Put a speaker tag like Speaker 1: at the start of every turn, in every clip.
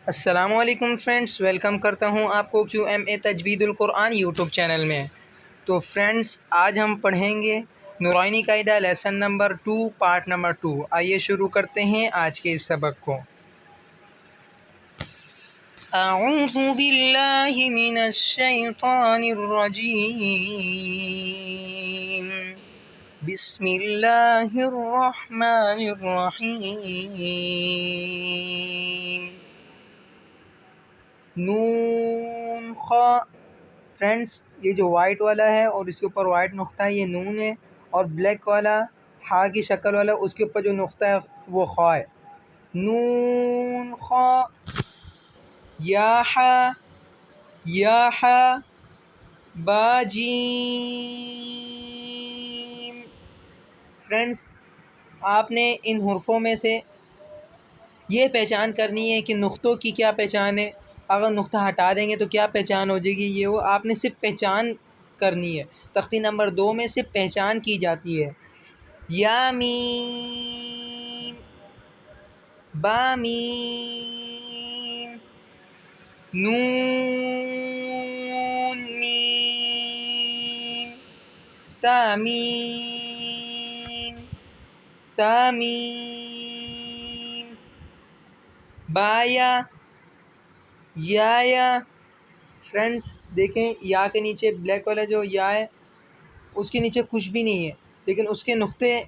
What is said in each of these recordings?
Speaker 1: السلام علیکم friends, welcome کرتا ہوں آپ کو QMA تجوید القرآن یوٹیوب چینل میں۔ تو فرینڈس، آج ہم پڑھیں گے نورانی قاعدہ لیسن نمبر 2 پارٹ نمبر 2۔ آئیے شروع کرتے ہیں آج کے اس سبق کو۔ اعوذ باللہ من الشیطان الرجیم، بسم اللہ الرحمن الرحیم۔ نون خا، فرینڈس یہ جو وائٹ والا ہے اور اس کے اوپر وائٹ نقطہ ہے یہ نون ہے، اور بلیک والا ہا کی شکل والا اس کے اوپر جو نقطہ ہے وہ خا ہے۔ نون خا، یا ہا، یا ہا، با جیم۔ فرینڈس، آپ نے ان حرفوں میں سے یہ پہچان کرنی ہے کہ نقطوں کی کیا پہچان ہے، اگر نقطہ ہٹا دیں گے تو کیا پہچان ہو جائے گی، یہ وہ آپ نے صرف پہچان کرنی ہے۔ تختی نمبر 2 میں صرف پہچان کی جاتی ہے۔ یا میم، با میم، نون میم، تا میم، تا میم، با یا۔ فرینڈس دیکھیں، یا کے نیچے بلیک والا جو یا ہے اس کے نیچے کچھ بھی نہیں ہے، لیکن اس کے نقطے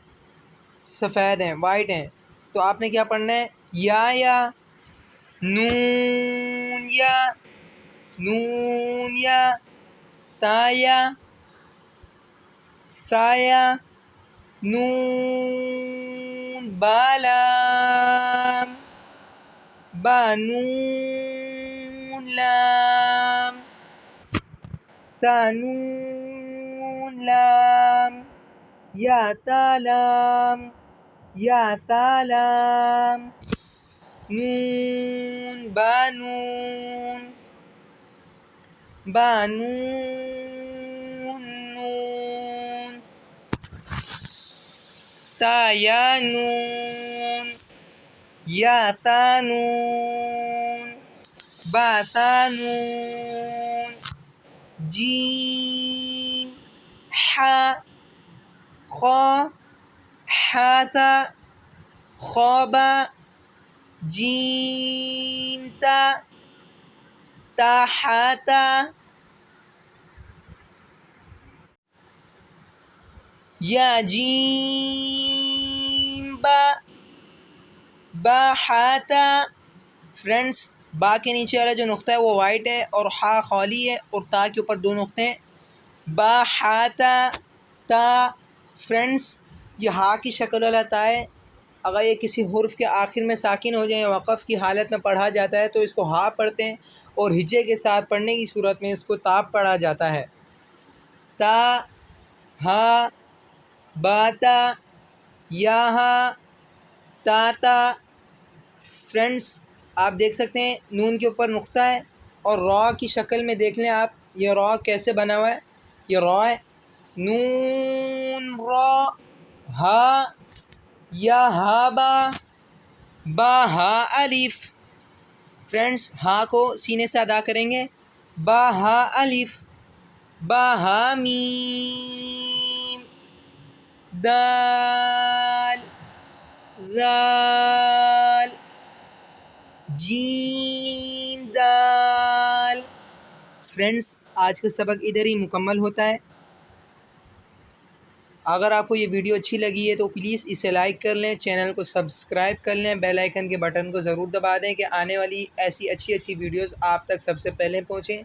Speaker 1: سفید ہیں، وائٹ ہیں، تو آپ نے کیا پڑھنا ہے، یا نون یا، نون یا، تا یا، سا یا، نون، با لام، با نون لام، تا نون لام، یا تا لام، یا تا لام، نون، با نون، با نون، نون، تا یا نون، یا تا نون، با تا نون، جیم، ہا، خا، ہاتا، خوابا، جیم تا، تاحاتا، یا جیم با، باحاتا۔ فرینڈس، با کے نیچے والا جو نقطہ ہے وہ وائٹ ہے اور ہا خالی ہے، اور تا کے اوپر 2 نقطے ہیں، باحاتا، تا۔ فرینڈس، یہ ہا کی شکل والا تا ہے، اگر یہ کسی حرف کے آخر میں ساکن ہو جائے، وقف کی حالت میں پڑھا جاتا ہے تو اس کو ہا پڑھتے ہیں، اور ہجے کے ساتھ پڑھنے کی صورت میں اس کو تا پڑھا جاتا ہے۔ تا، ہا، باتا، یہا، تاتا۔ فرینڈس، آپ دیکھ سکتے ہیں نون کے اوپر نقطہ ہے، اور را کی شکل میں دیکھ لیں آپ، یہ را کیسے بنا ہوا ہے، یہ را ہے، نون را، ہا، یا ہا با، با ہا الف۔ فرینڈس، ہا کو سینے سے ادا کریں گے، با ہا الف، با ہا میم، دال، ذال، جیم دال۔ فرینڈس، آج کا سبق ادھر ہی مکمل ہوتا ہے۔ اگر آپ کو یہ ویڈیو اچھی لگی ہے تو پلیز اسے لائک کر لیں، چینل کو سبسکرائب کر لیں، بیل آئیکن کے بٹن کو ضرور دبا دیں کہ آنے والی ایسی اچھی ویڈیوز آپ تک سب سے پہلے پہنچیں،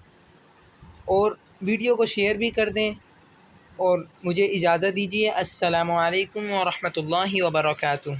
Speaker 1: اور ویڈیو کو شیئر بھی کر دیں، اور مجھے اجازت دیجیے۔ السلام علیکم ورحمۃ اللہ وبرکاتہ۔